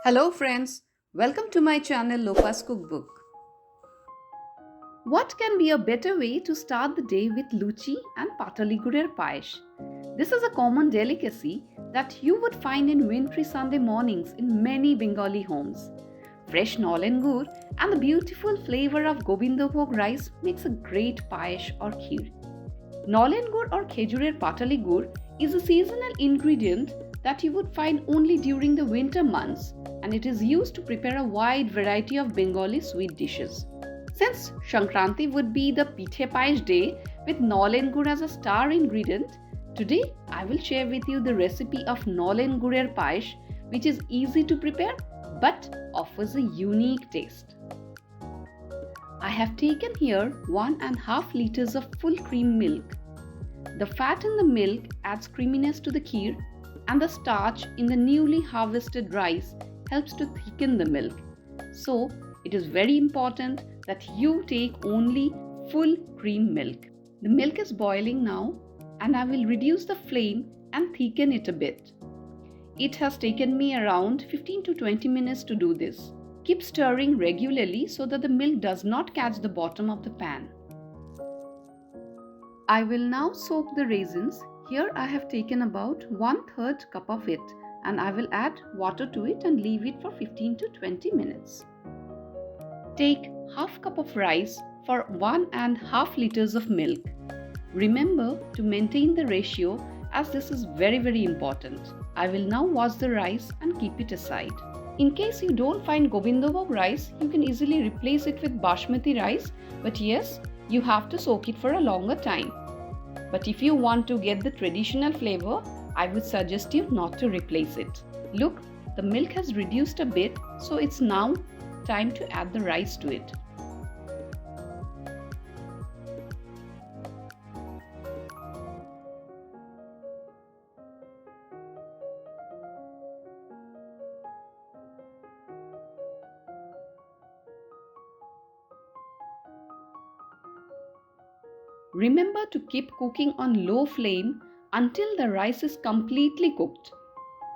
Hello friends, welcome to my channel Lopa's Cookbook. What can be a better way to start the day with luchi and patali gurer payesh? This is a common delicacy that you would find in wintry Sunday mornings in many Bengali homes. Fresh nolen gur and the beautiful flavor of Govindobhog rice makes a great payesh or kheer. Nolen gur or Khejurer patali gur is a seasonal ingredient that you would find only during the winter months, and it is used to prepare a wide variety of Bengali sweet dishes. Since Shankranti would be the Pithe Payesh day with Nolen gur as a star ingredient, today I will share with you the recipe of Nolen gurer payesh, which is easy to prepare but offers a unique taste. I have taken here 1.5 liters of full cream milk. The fat in the milk adds creaminess to the kheer, and the starch in the newly harvested rice helps to thicken the milk. So, it is very important that you take only full cream milk. The milk is boiling now, and I will reduce the flame and thicken it a bit. It has taken me around 15 to 20 minutes to do this. Keep stirring regularly so that the milk does not catch the bottom of the pan. I will now soak the raisins. Here I have taken about 1/3 cup of it, and I will add water to it and leave it for 15 to 20 minutes. Take half cup of rice for 1.5 liters of milk. Remember to maintain the ratio as this is very important. I will now wash the rice and keep it aside. In case you don't find Govindobhog rice, you can easily replace it with Basmati rice, but yes, you have to soak it for a longer time. But if you want to get the traditional flavor, I would suggest you not to replace it. Look, the milk has reduced a bit, so it's now time to add the rice to it. Remember to keep cooking on low flame until the rice is completely cooked.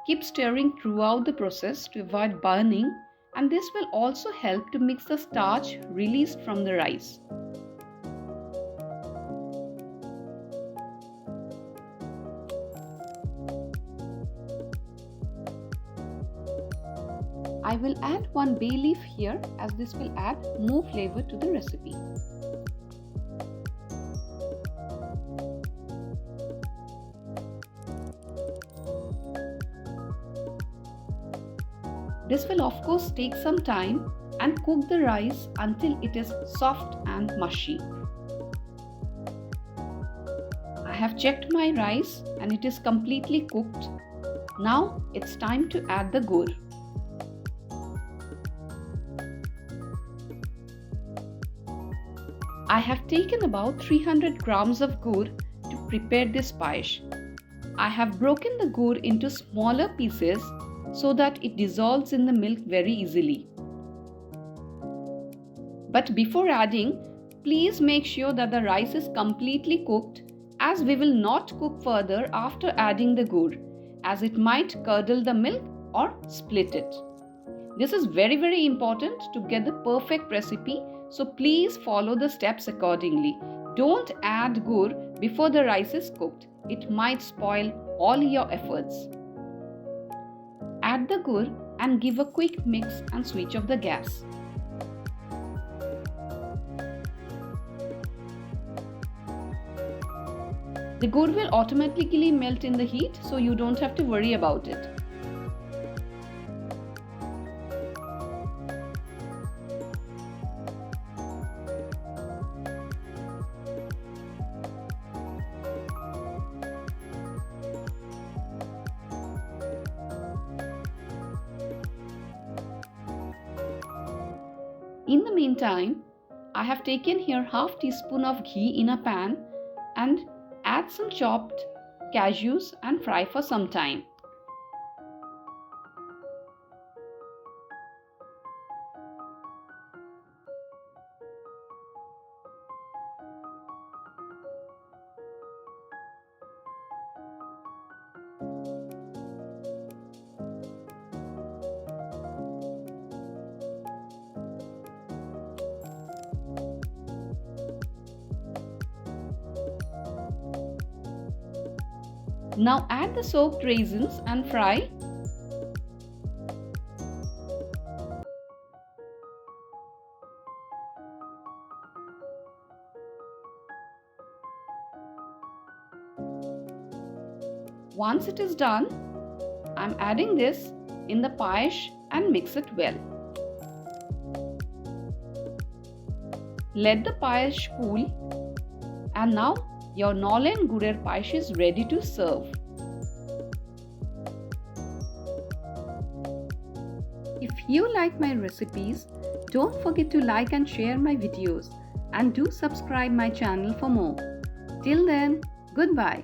Keep stirring throughout the process to avoid burning, and this will also help to mix the starch released from the rice. I will add one bay leaf here as this will add more flavor to the recipe. This will of course take some time and cook the rice until it is soft and mushy. I have checked my rice and it is completely cooked. Now it's time to add the gur. I have taken about 300 grams of gur to prepare this payesh. I have broken the gur into smaller pieces so that it dissolves in the milk very easily. But before adding, please make sure that the rice is completely cooked, as we will not cook further after adding the gur, as it might curdle the milk or split it. This is very important to get the perfect recipe, so please follow the steps accordingly. Don't add gur before the rice is cooked. It might spoil all your efforts. Add the gur and give a quick mix and switch off the gas. The gur will automatically melt in the heat, so you don't have to worry about it. In the meantime, I have taken here half teaspoon of ghee in a pan and add some chopped cashews and fry for some time. Now add the soaked raisins and fry. Once it is done, I'm adding this in the payesh and mix it well. Let the payesh cool, and now your Nolen Gurer payesh is ready to serve. If you like my recipes, don't forget to like and share my videos, and do subscribe my channel for more. Till then, goodbye.